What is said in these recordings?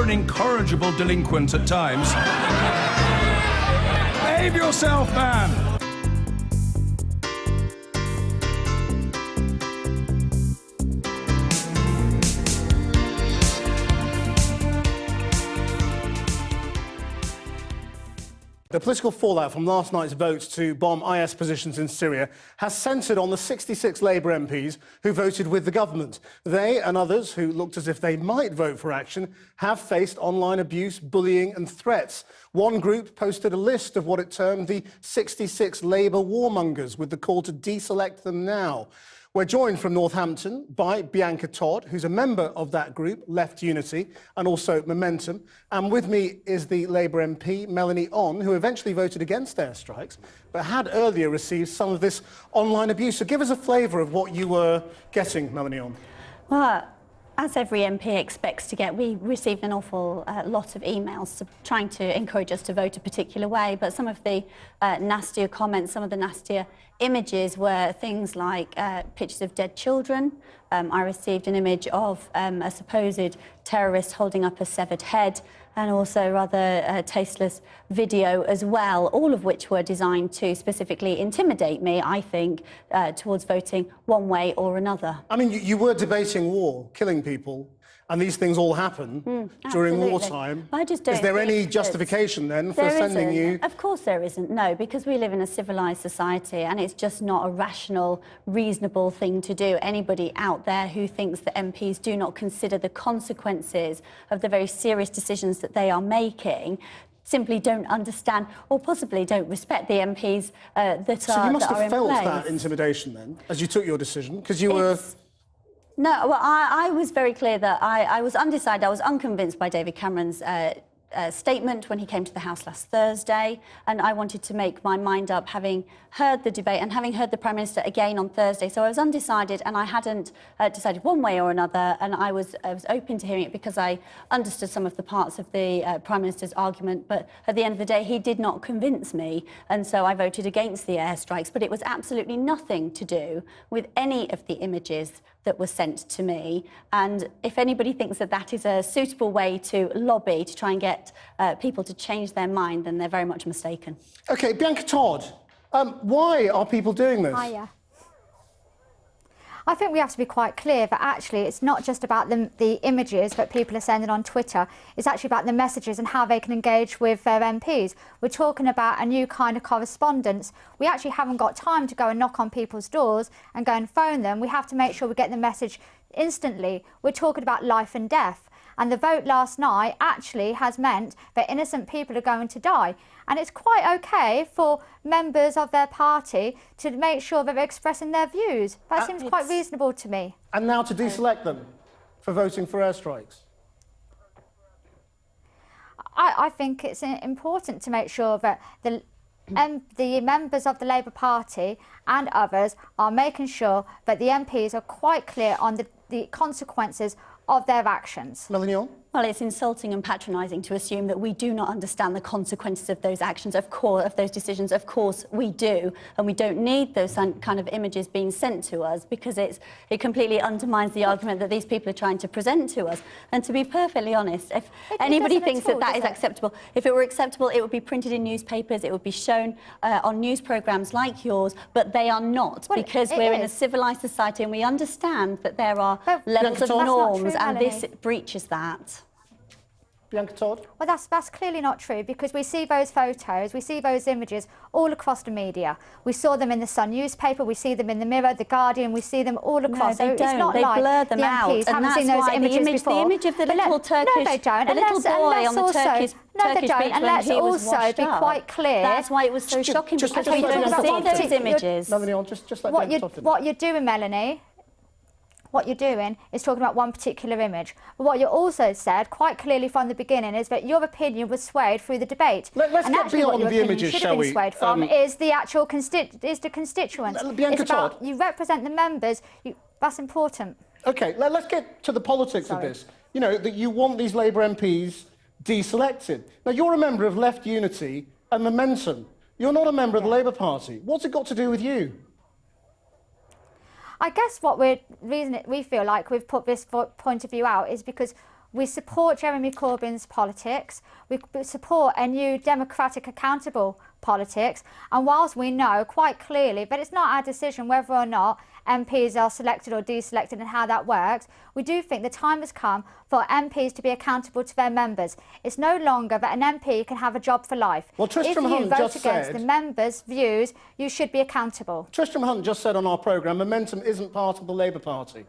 an incorrigible delinquent at times. Behave yourself, man! The political fallout from last night's vote to bomb IS positions in Syria has centred on the 66 Labour MPs who voted with the government. They and others who looked as if they might vote for action have faced online abuse, bullying and threats. One group posted a list of what it termed the 66 Labour warmongers with the call to deselect them now. We're joined from Northampton by Bianca Todd, who's a member of that group, Left Unity, and also Momentum. And with me is the Labour MP, Melanie On, who eventually voted against airstrikes, but had earlier received some of this online abuse. So give us a flavour of what you were getting, Melanie On. Well, as every MP expects to get, we received an awful lot of emails trying to encourage us to vote a particular way, but some of the nastier comments, some of the nastier images were things like pictures of dead children. I received an image of a supposed terrorist holding up a severed head, and also rather tasteless video as well, all of which were designed to specifically intimidate me, I think, towards voting one way or another. I mean, you were debating war, killing people, and these things all happen during wartime. I just don't. Is there any justification then for sending you? Of course there isn't, no, because we live in a civilised society and it's just not a rational, reasonable thing to do. Anybody out there who thinks that MPs do not consider the consequences of the very serious decisions that they are making simply don't understand or possibly don't respect the MPs that are in place. So you must have felt that intimidation then, as you took your decision, because you were... No, well, I was very clear that I was undecided. I was unconvinced by David Cameron's statement when he came to the House last Thursday, and I wanted to make my mind up, having heard the debate and having heard the Prime Minister again on Thursday. So I was undecided, and I hadn't decided one way or another, and I was open to hearing it because I understood some of the parts of the Prime Minister's argument, but at the end of the day, he did not convince me, and so I voted against the airstrikes. But it was absolutely nothing to do with any of the images that was sent to me, and if anybody thinks that that is a suitable way to lobby to try and get people to change their mind, then they're very much mistaken. OK, Bianca Todd, why are people doing this? Hiya. I think we have to be quite clear that actually it's not just about the images that people are sending on Twitter, it's actually about the messages and how they can engage with their MPs. We're talking about a new kind of correspondence. We actually haven't got time to go and knock on people's doors and go and phone them. We have to make sure we get the message instantly. We're talking about life and death. And the vote last night actually has meant that innocent people are going to die. And it's quite OK for members of their party to make sure that they're expressing their views. That seems quite reasonable to me. And now to deselect them for voting for airstrikes? I think it's important to make sure that the members of the Labour Party and others are making sure that the MPs are quite clear on the consequences of their actions. Melanie On? Well, it's insulting and patronising to assume that we do not understand the consequences of those actions, of those decisions. Of course we do, and we don't need those kind of images being sent to us because it completely undermines the argument that these people are trying to present to us. And to be perfectly honest, if anybody thinks that that is acceptable, if it were acceptable, it would be printed in newspapers, it would be shown on news programmes like yours, but they are not, because we're in a civilised society and we understand that there are levels of norms, and this breaches that. Bianca Todd? Well, that's clearly not true, because we see those photos, we see those images all across the media. We saw them in the Sun newspaper, we see them in the Mirror, the Guardian, we see them all across. No, they don't. It's not they like blur them the out, MPs and haven't seen those images before. The image of the little Turkish, no, they don't. the little boy on the Turkish beach And let's when he was also washed be up. quite clear. That's why it was so shocking, because we let don't Bianca see Todd those images. Melanie On, just let Bianca Todd finish. What you're doing, Melanie, what you're doing is talking about one particular image. But what you also said quite clearly from the beginning is that your opinion was swayed through the debate. Let's get beyond the images, shall we? Swayed from is the actual constituents. Bianca Todd. You represent the members. That's important. OK, let's get to the politics of this. You know, that you want these Labour MPs deselected. Now, you're a member of Left Unity and Momentum. You're not a member of the Labour Party. What's it got to do with you? I guess what reason we feel like we've put this point of view out is because We support Jeremy Corbyn's politics. We support a new democratic, accountable politics. And whilst we know quite clearly, but it's not our decision whether or not MPs are selected or deselected and how that works, we do think the time has come for MPs to be accountable to their members. It's no longer that an MP can have a job for life. Well, Tristram if you Hunt vote just against said, the members' views, you should be accountable. Tristram Hunt just said on our programme, Momentum isn't part of the Labour Party.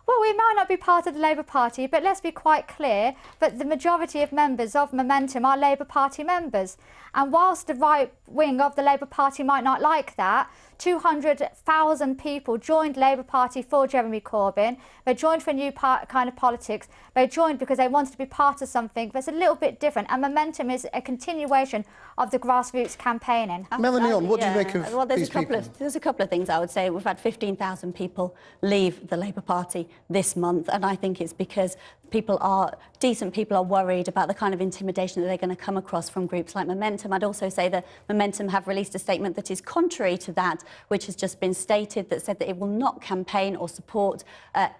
Well, we might not be part of the Labour Party, but let's be quite clear that the majority of members of Momentum are Labour Party members. And whilst the right wing of the Labour Party might not like that, 200,000 people joined Labour Party for Jeremy Corbyn. They joined for a new kind of politics. They joined because they wanted to be part of something that's a little bit different. And Momentum is a continuation of the grassroots campaigning. Melanie, what do you make of these people? There's a couple of things I would say. We've had 15,000 people leave the Labour Party this month, and I think it's because decent people are worried about the kind of intimidation that they're going to come across from groups like Momentum. I'd also say that Momentum have released a statement that is contrary to that, which has just been stated, that said that it will not campaign or support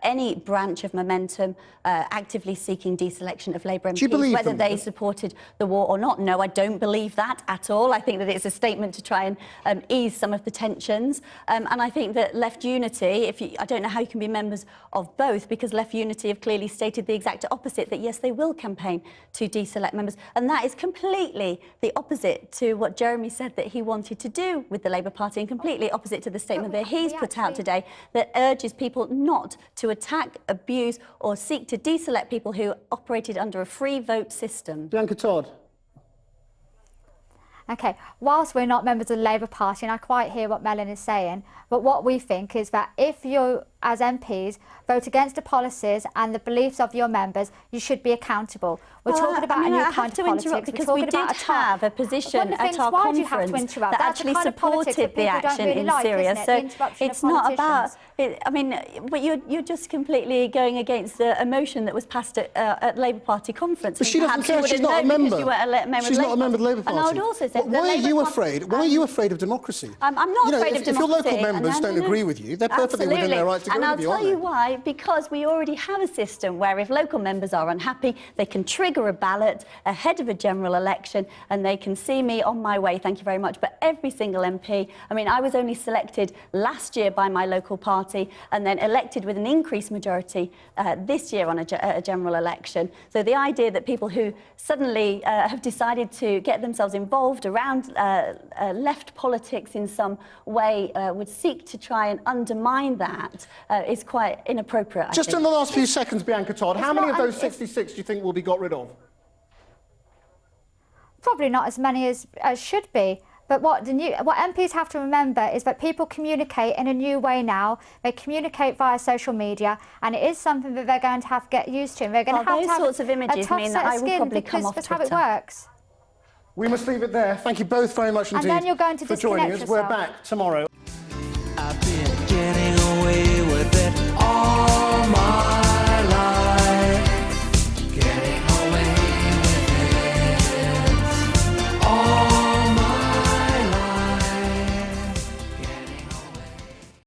any branch of Momentum actively seeking deselection of Labour MPs. Do you believe whether them? they supported the war or not? No, I don't believe that at all. I think that it's a statement to try and ease some of the tensions. And I think that Left Unity, I don't know how you can be members of both, because Left Unity have clearly stated the exact opposite, that yes, they will campaign to deselect members. And that is completely the opposite to what Jeremy said that he wanted to do with the Labour Party, and completely opposite to the statement that he's put out today that urges people not to attack, abuse or seek to deselect people who operated under a free vote system. Bianca Todd. OK, whilst we're not members of the Labour Party, and I quite hear what Melon is saying, but what we think is that if you, as MPs, vote against the policies and the beliefs of your members, you should be accountable. We're talking about a new kind of politics. Because we did have a position at our conference that actually supported the action in Syria. So it's not about... I mean, but you're just completely going against the emotion that was passed at Labour Party conference. But she doesn't care. She's not a member. She's not a member of the Labour Party. And I would also say... Why are you afraid? Why are you afraid of democracy? I'm not afraid of democracy. If your local members don't agree with you, they're perfectly within their right to agree with you, aren't they? And I'll tell you why. Because we already have a system where if local members are unhappy, they can trigger a ballot ahead of a general election and they can see me on my way, thank you very much. But every single MP, I mean, I was only selected last year by my local party and then elected with an increased majority this year on a general election. So the idea that people who suddenly have decided to get themselves involved around left politics in some way would seek to try and undermine that is quite inappropriate. Just in the last few seconds, Bianca Todd, how many of those 66 do you think will be got rid of? Probably not as many as should be. But what MPs have to remember is that people communicate in a new way now. They communicate via social media, and it is something that they're going to have to get used to. And they're going to have those sorts of images mean that I will probably come off Twitter. That's how it works. We must leave it there. Thank you both very much indeed and then you're going to for joining us. yourself. We're back tomorrow. I've been getting